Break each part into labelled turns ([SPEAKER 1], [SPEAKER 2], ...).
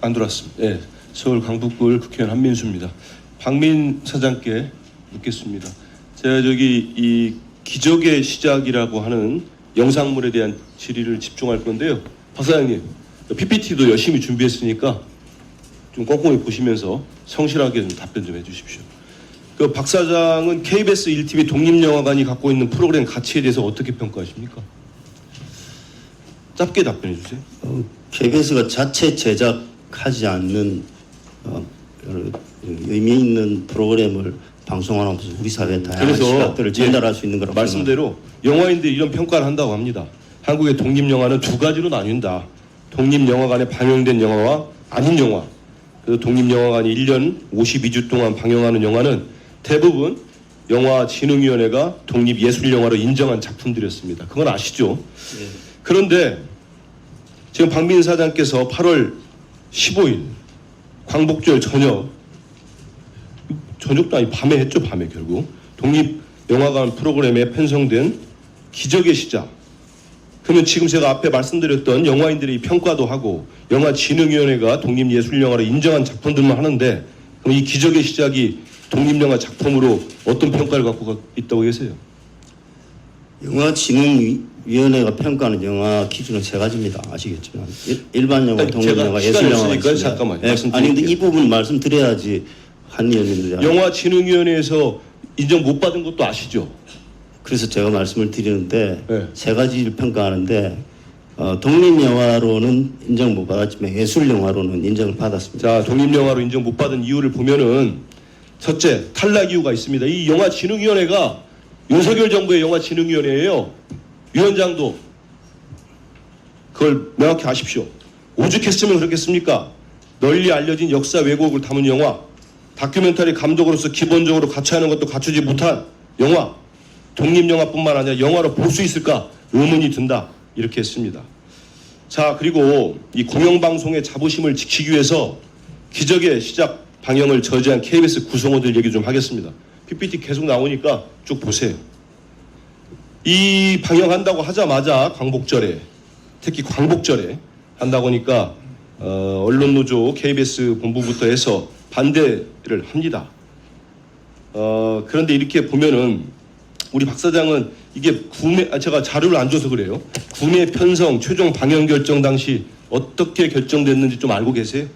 [SPEAKER 1] 안 들어왔습니다. 예, 서울 강북구 국회의원 한민수입니다. 박민 사장께 묻겠습니다. 제가 저기 이 기적의 시작이라고 하는 영상물에 대한 질의를 집중할 건데요. 박 사장님, PPT도 열심히 준비했으니까 좀 꼼꼼히 보시면서 성실하게 좀 답변 좀 해주십시오. 그 박 사장은 KBS 1TV 독립영화관이 갖고 있는 프로그램 가치에 대해서 어떻게 평가하십니까? 짧게 답변해 주세요.
[SPEAKER 2] KBS가 자체 제작하지 않는 의미 있는 프로그램을 방송하면서 우리 사회에 다양한 시각들을 전달할 수 있는 거라고
[SPEAKER 1] 말씀대로 영화인들이 이런 평가를 한다고 합니다. 한국의 독립영화는 두 가지로 나뉜다. 독립영화관에 방영된 영화와 아닌 영화. 그래서 독립영화관이 1년 52주 동안 방영하는 영화는 대부분 영화진흥위원회가 독립예술영화로 인정한 작품들이었습니다. 그건 아시죠? 네. 그런데 지금 박민 사장께서 8월 15일 광복절 저녁도 아니 밤에 했죠. 밤에 결국 독립영화관 프로그램에 편성된 기적의 시작. 그러면 지금 제가 앞에 말씀드렸던 영화인들의 평가도 하고 영화진흥위원회가 독립예술영화로 인정한 작품들만 하는데 그럼 이 기적의 시작이 독립영화 작품으로 어떤 평가를 갖고 있다고 계세요?
[SPEAKER 2] 영화진흥위원회가 평가하는 영화 기준은 세 가지입니다. 아시겠지만 일반 영화, 독립영화, 예술영화가 있습니다.
[SPEAKER 1] 잠깐만요.
[SPEAKER 2] 네, 아니 근데 이 부분 말씀드려야지 한 의원님들.
[SPEAKER 1] 영화진흥위원회에서 인정 못 받은 것도 아시죠?
[SPEAKER 2] 그래서 제가 말씀을 드리는데
[SPEAKER 1] 네.
[SPEAKER 2] 세 가지를 평가하는데 독립영화로는 인정 못 받았지만 예술영화로는 인정을 받았습니다.
[SPEAKER 1] 자, 독립영화로 인정 못 받은 이유를 보면은 첫째, 탈락 이유가 있습니다. 이 영화진흥위원회가 윤석열 정부의 영화진흥위원회예요. 위원장도 그걸 명확히 아십시오. 오죽했으면 그렇겠습니까? 널리 알려진 역사 왜곡을 담은 영화, 다큐멘터리 감독으로서 기본적으로 갖춰야 하는 것도 갖추지 못한 영화, 독립영화뿐만 아니라 영화로 볼 수 있을까 의문이 든다. 이렇게 했습니다. 자, 그리고 이 공영방송의 자부심을 지키기 위해서 기적의 시작 방영을 저지한 KBS 구성원들 얘기 좀 하겠습니다. PPT 계속 나오니까 쭉 보세요. 이 방영한다고 하자마자 광복절에, 특히 광복절에 한다고 하니까 언론노조 KBS 본부부터 해서 반대를 합니다. 그런데 이렇게 보면은 우리 박 사장은 이게 제가 자료를 안 줘서 그래요. 구매 편성 최종 방영 결정 당시 어떻게 결정됐는지 좀 알고 계세요?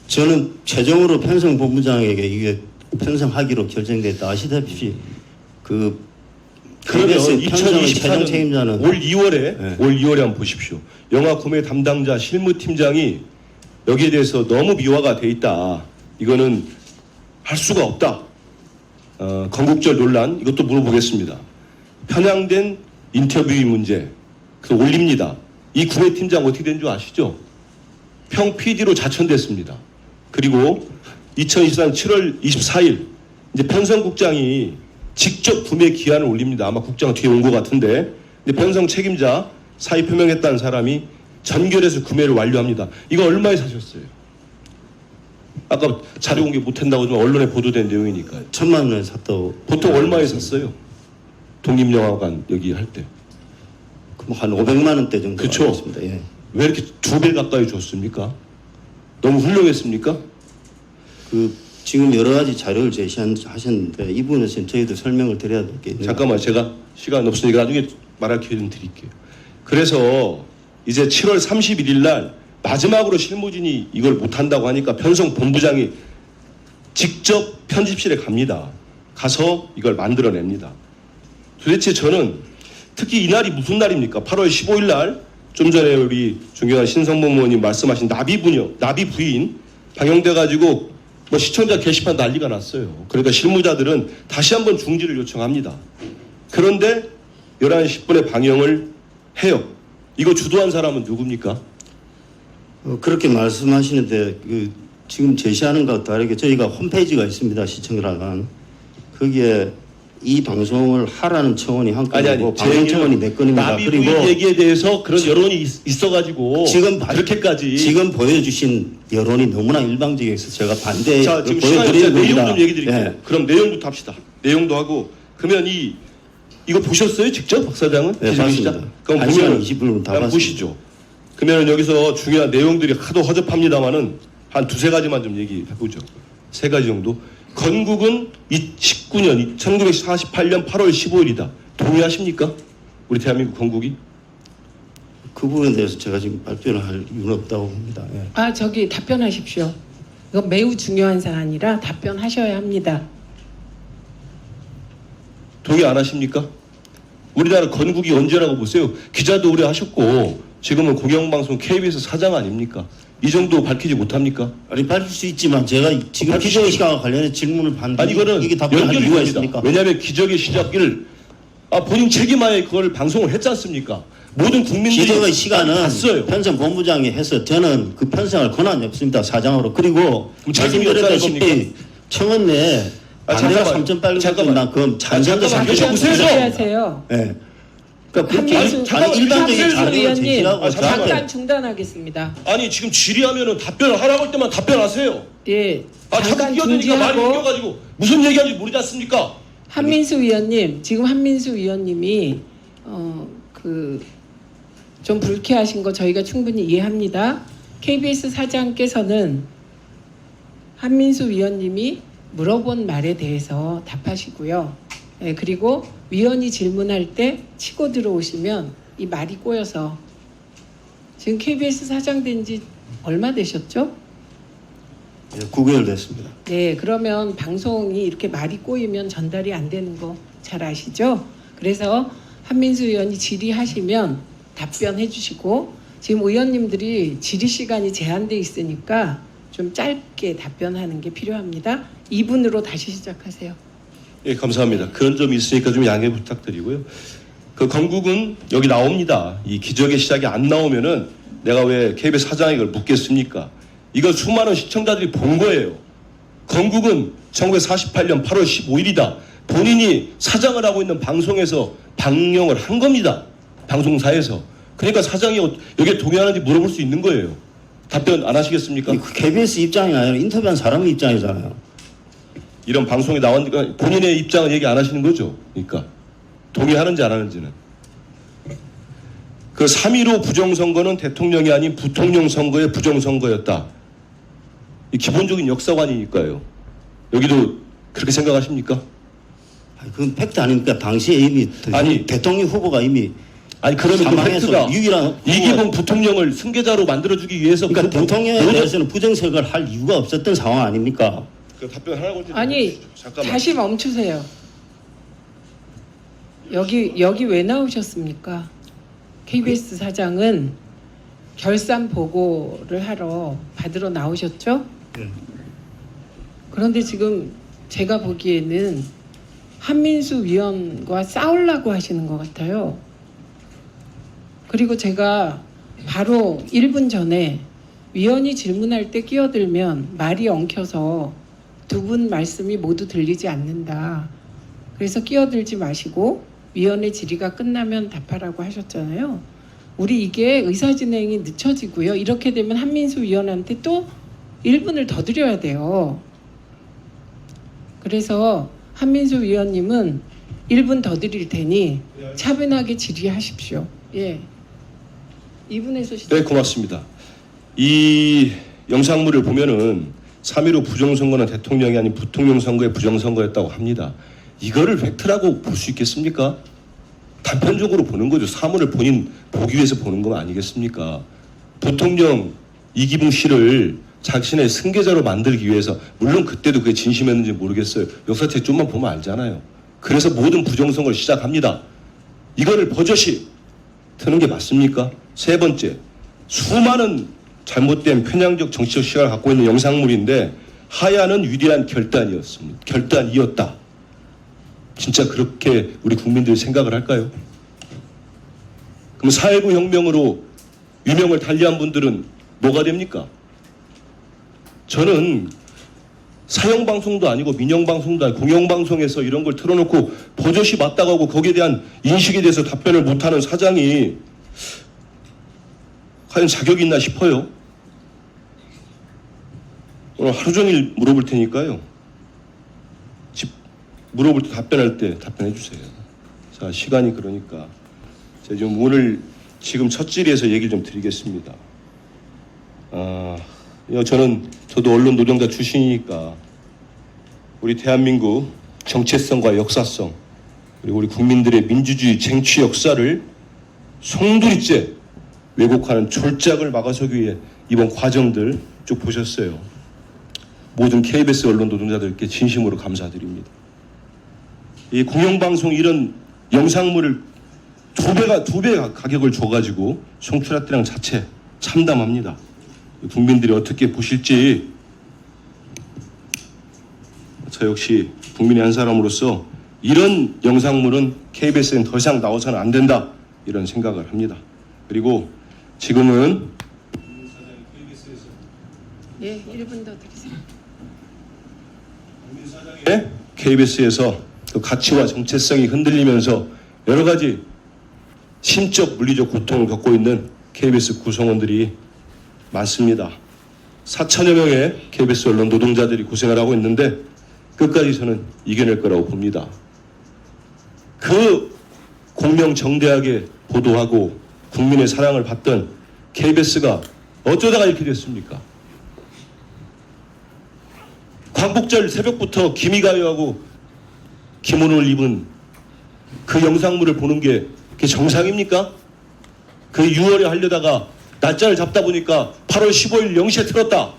[SPEAKER 2] 저는 최종으로 편성본부장에게 이게 편성하기로 결정됐다. 아시다시피 그
[SPEAKER 1] 그러면
[SPEAKER 2] 편성의 최종 책임자는
[SPEAKER 1] 올 2월에
[SPEAKER 2] 네.
[SPEAKER 1] 올 2월에 한번 보십시오. 영화 구매 담당자 실무팀장이 여기에 대해서 너무 미화가 돼 있다. 이거는 할 수가 없다. 건국절 논란 이것도 물어보겠습니다. 편향된 인터뷰 문제 그 올립니다. 이 구매팀장 어떻게 된 줄 아시죠? 평 PD로 자천됐습니다. 그리고 2024년 7월 24일 이제 편성국장이 직접 구매 기한을 올립니다. 아마 국장 뒤에 온 것 같은데 근데 편성 책임자 사의 표명했다는 사람이 전결해서 구매를 완료합니다. 이거 얼마에 사셨어요? 아까 자료 공개 못한다고 좀 언론에 보도된 내용이니까요.
[SPEAKER 2] 1,000만 원에 샀다고.
[SPEAKER 1] 보통 얼마에 샀어요? 독립영화관 여기 할 때.
[SPEAKER 2] 그럼 한 500만 원대 정도
[SPEAKER 1] 그쵸?
[SPEAKER 2] 있습니다. 예.
[SPEAKER 1] 왜 이렇게 2배 가까이 줬습니까? 너무 훌륭했습니까?
[SPEAKER 2] 지금 여러 가지 자료를 제시하셨는데 이 부분에서는 저희도 설명을 드려야 될 게 있는데.
[SPEAKER 1] 잠깐만 제가 시간 없으니까 나중에 말할 기회 좀 드릴게요. 그래서 이제 7월 31일 날 마지막으로 실무진이 이걸 못한다고 하니까 편성 본부장이 직접 편집실에 갑니다. 가서 이걸 만들어냅니다. 도대체 저는 특히 이날이 무슨 날입니까? 8월 15일 날 좀 전에 우리 존경하는 신성범 의원님 말씀하신 나비 부인 방영돼가지고 뭐 시청자 게시판 난리가 났어요. 그러니까 실무자들은 다시 한번 중지를 요청합니다. 그런데 11시 10분에 방영을 해요. 이거 주도한 사람은 누굽니까?
[SPEAKER 2] 그렇게 말씀하시는데 지금 제시하는 것과 다르게 저희가 홈페이지가 있습니다. 시청자관. 거기에 이 방송을 하라는 청원이 한 건이고 방송 청원이 네 건입니다.
[SPEAKER 1] 그리고 이 얘기에 대해서 그런 여론이 있어가지고 지금 그렇게까지
[SPEAKER 2] 지금 보여주신 여론이 너무나 일방적이어서 제가 반대.
[SPEAKER 1] 자 지금 시간이 없어요. 내용 좀 얘기 드릴게요. 네. 그럼 내용부터 합시다. 내용도 하고 그러면 이 이거 보셨어요? 직접 박 사장은?
[SPEAKER 2] 네,
[SPEAKER 1] 기자회 시작?
[SPEAKER 2] 봤습니다.
[SPEAKER 1] 그럼
[SPEAKER 2] 1시간
[SPEAKER 1] 보면
[SPEAKER 2] 20분으로 다
[SPEAKER 1] 한번
[SPEAKER 2] 봤습니다.
[SPEAKER 1] 보시죠. 그러면 여기서 중요한 내용들이 하도 허접합니다만은 한 두세 가지만 좀 얘기해 보죠. 세 가지 정도. 건국은 19년 1948년 8월 15일이다. 동의하십니까? 우리 대한민국 건국이?
[SPEAKER 2] 그 부분에 대해서 제가 지금 발표를 할 이유는 없다고 봅니다. 예.
[SPEAKER 3] 아, 저기 답변하십시오. 이거 매우 중요한 사안이라 답변하셔야 합니다.
[SPEAKER 1] 동의 안 하십니까? 우리나라 건국이 언제라고 보세요? 기자도 오래 하셨고 지금은 공영방송 KBS 사장 아닙니까? 이 정도 밝히지 못합니까?
[SPEAKER 2] 아니 밝힐 수 있지만 제가 지금
[SPEAKER 1] 밝히시-
[SPEAKER 2] 기자회 시간과 관련해 질문을 받는데
[SPEAKER 1] 아니 이거는
[SPEAKER 2] 이게 답변할
[SPEAKER 1] 연결이
[SPEAKER 2] 이유가
[SPEAKER 1] 됩니다.
[SPEAKER 2] 있습니까?
[SPEAKER 1] 왜냐하면 기적의 시작을 본인 책임하에 그걸 방송을 했지 않습니까? 모든 국민들이
[SPEAKER 2] 기자의 시간은
[SPEAKER 1] 봤어요.
[SPEAKER 2] 편성 본부장이 해서 저는 그 편성할 권한이 없습니다. 사장으로. 그리고
[SPEAKER 1] 그럼 책임이 없다는
[SPEAKER 2] 말씀드렸다시피 청원 내에 반대가
[SPEAKER 1] 잠깐만.
[SPEAKER 2] 3.8%나 그럼 찬성도
[SPEAKER 1] 잠깐만. 여기
[SPEAKER 2] 3.8%.
[SPEAKER 1] 보세요.
[SPEAKER 3] 준비하세요.
[SPEAKER 2] 예. 그러니까 그렇게
[SPEAKER 3] 한민수
[SPEAKER 2] 아니, 일반적인
[SPEAKER 3] 한민수
[SPEAKER 2] 자료를
[SPEAKER 3] 의원님
[SPEAKER 2] 제시하고
[SPEAKER 1] 잠깐만.
[SPEAKER 3] 잠깐 중단하겠습니다.
[SPEAKER 1] 아니 지금 질의하면은 답변을 하라고 할 때만 답변하세요.
[SPEAKER 3] 예,
[SPEAKER 1] 자꾸
[SPEAKER 3] 잠깐
[SPEAKER 1] 끼어드니까 말이
[SPEAKER 3] 중지하고
[SPEAKER 1] 웃겨가지고 무슨 얘기하는지 모르지 않습니까?
[SPEAKER 3] 한민수 의원님, 지금 한민수 의원님이 그 좀 불쾌하신 거 저희가 충분히 이해합니다. KBS 사장께서는 한민수 위원님이 물어본 말에 대해서 답하시고요. 예, 그리고 위원이 질문할 때 치고 들어오시면 이 말이 꼬여서 지금 KBS 사장 된 지 얼마 되셨죠?
[SPEAKER 2] 9개월 됐습니다.
[SPEAKER 3] 네, 그러면 방송이 이렇게 말이 꼬이면 전달이 안 되는 거 잘 아시죠? 그래서 한민수 의원이 질의하시면 답변해 주시고 지금 의원님들이 질의 시간이 제한돼 있으니까 좀 짧게 답변하는 게 필요합니다. 2분으로 다시 시작하세요.
[SPEAKER 1] 예, 감사합니다. 그런 점이 있으니까 좀 양해 부탁드리고요. 그 건국은 여기 나옵니다. 이 기적의 시작이 안 나오면은 내가 왜 KBS 사장이 이걸 묻겠습니까? 이걸 수많은 시청자들이 본 거예요. 건국은 1948년 8월 15일이다. 본인이 사장을 하고 있는 방송에서 방영을 한 겁니다. 방송사에서. 그러니까 사장이 여기에 동의하는지 물어볼 수 있는 거예요. 답변 안 하시겠습니까?
[SPEAKER 2] 그 KBS 입장이 아니라 인터뷰한 사람의 입장이잖아요.
[SPEAKER 1] 이런 방송에 나오니까 본인의 입장은 얘기 안 하시는 거죠. 그러니까 동의하는지 안 하는지는. 그 3.15 부정선거는 대통령이 아닌 부통령 선거의 부정선거였다. 이 기본적인 역사관이니까요. 여기도 그렇게 생각하십니까?
[SPEAKER 2] 아니, 그건 팩트 아닙니까? 당시에 이미
[SPEAKER 1] 아니,
[SPEAKER 2] 대통령 후보가 이미
[SPEAKER 1] 아니 그러면 그
[SPEAKER 2] 사망해서
[SPEAKER 1] 팩트가
[SPEAKER 2] 유일한
[SPEAKER 1] 이기봉 부통령을 승계자로 만들어주기 위해서
[SPEAKER 2] 그러니까
[SPEAKER 1] 그
[SPEAKER 2] 대통령에
[SPEAKER 1] 모든-
[SPEAKER 2] 대해서는 부정선거를 할 이유가 없었던 상황 아닙니까?
[SPEAKER 1] 그 답변 하나 올 때
[SPEAKER 3] 아니,
[SPEAKER 1] 잠깐만.
[SPEAKER 3] 다시 멈추세요. 여기 왜 나오셨습니까? KBS 사장은 결산 보고를 하러 받으러 나오셨죠?
[SPEAKER 2] 네.
[SPEAKER 3] 그런데 지금 제가 보기에는 한민수 위원과 싸우려고 하시는 것 같아요. 그리고 제가 바로 1분 전에 위원이 질문할 때 끼어들면 말이 엉켜서 두 분 말씀이 모두 들리지 않는다. 그래서 끼어들지 마시고 위원의 질의가 끝나면 답하라고 하셨잖아요. 우리 이게 의사진행이 늦춰지고요. 이렇게 되면 한민수 위원한테 또 1분을 더 드려야 돼요. 그래서 한민수 위원님은 1분 더 드릴 테니 차분하게 질의하십시오. 예. 2분에서 시작.
[SPEAKER 1] 네, 고맙습니다. 이 영상물을 보면은 3.15 부정선거는 대통령이 아닌 부통령 선거의 부정선거였다고 합니다. 이거를 팩트라고 볼 수 있겠습니까? 단편적으로 보는 거죠. 사물을 본인 보기 위해서 보는 거 아니겠습니까? 부통령 이기붕 씨를 자신의 승계자로 만들기 위해서, 물론 그때도 그게 진심이었는지 모르겠어요. 역사책 좀만 보면 알잖아요. 그래서 모든 부정선거를 시작합니다. 이거를 버젓이 트는 게 맞습니까? 세 번째, 수많은 잘못된 편향적 정치적 시각을 갖고 있는 영상물인데 하야는 위대한 결단이었습니다. 결단이었다. 진짜 그렇게 우리 국민들이 생각을 할까요? 그럼 4.19 혁명으로 유명을 달리한 분들은 뭐가 됩니까? 저는 사형방송도 아니고 민영방송도 아니고 공영방송에서 이런 걸 틀어놓고 버젓이 맞다고 하고 거기에 대한 인식에 대해서 답변을 못하는 사장이 과연 자격이 있나 싶어요. 오늘 하루 종일 물어볼 테니까요. 물어볼 때 답변할 때 답변해 주세요. 자. 자, 시간이 그러니까 제가 좀 오늘 지금 첫 질의에서 얘기를 좀 드리겠습니다. 저도 언론 노동자 출신이니까 우리 대한민국 정체성과 역사성 그리고 우리 국민들의 민주주의 쟁취 역사를 송두리째 왜곡하는 졸작을 막아서기 위해 이번 과정들 쭉 보셨어요. 모든 KBS 언론 노동자들께 진심으로 감사드립니다. 이 공영방송 이런 영상물을 두 배 가격을 줘가지고 송출했다는 자체 참담합니다. 국민들이 어떻게 보실지 저 역시 국민의 한 사람으로서 이런 영상물은 KBS엔 더 이상 나와서는 안 된다 이런 생각을 합니다. 그리고 지금은
[SPEAKER 3] 예, 1분 더 드리세요.
[SPEAKER 1] KBS에서 그 가치와 정체성이 흔들리면서 여러 가지 심적 물리적 고통을 겪고 있는 KBS 구성원들이 많습니다. 4천여 명의 KBS 언론 노동자들이 고생을 하고 있는데 끝까지 저는 이겨낼 거라고 봅니다. 그 공명정대하게 보도하고 국민의 사랑을 받던 KBS가 어쩌다가 이렇게 됐습니까? 광복절 새벽부터 기미가요하고 기모노를 입은 그 영상물을 보는 게 그게 정상입니까? 그 6월에 하려다가 날짜를 잡다 보니까 8월 15일 0시에 틀었다.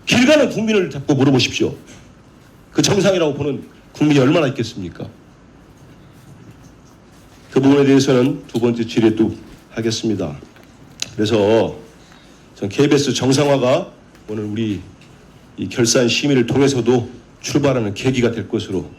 [SPEAKER 1] 길 가는 국민을 잡고 물어보십시오. 그 정상이라고 보는 국민이 얼마나 있겠습니까? 그 부분에 대해서는 두 번째 질의 또 하겠습니다. 그래서 전 KBS 정상화가 오늘 우리 이 결산 심의를 통해서도 출발하는 계기가 될 것으로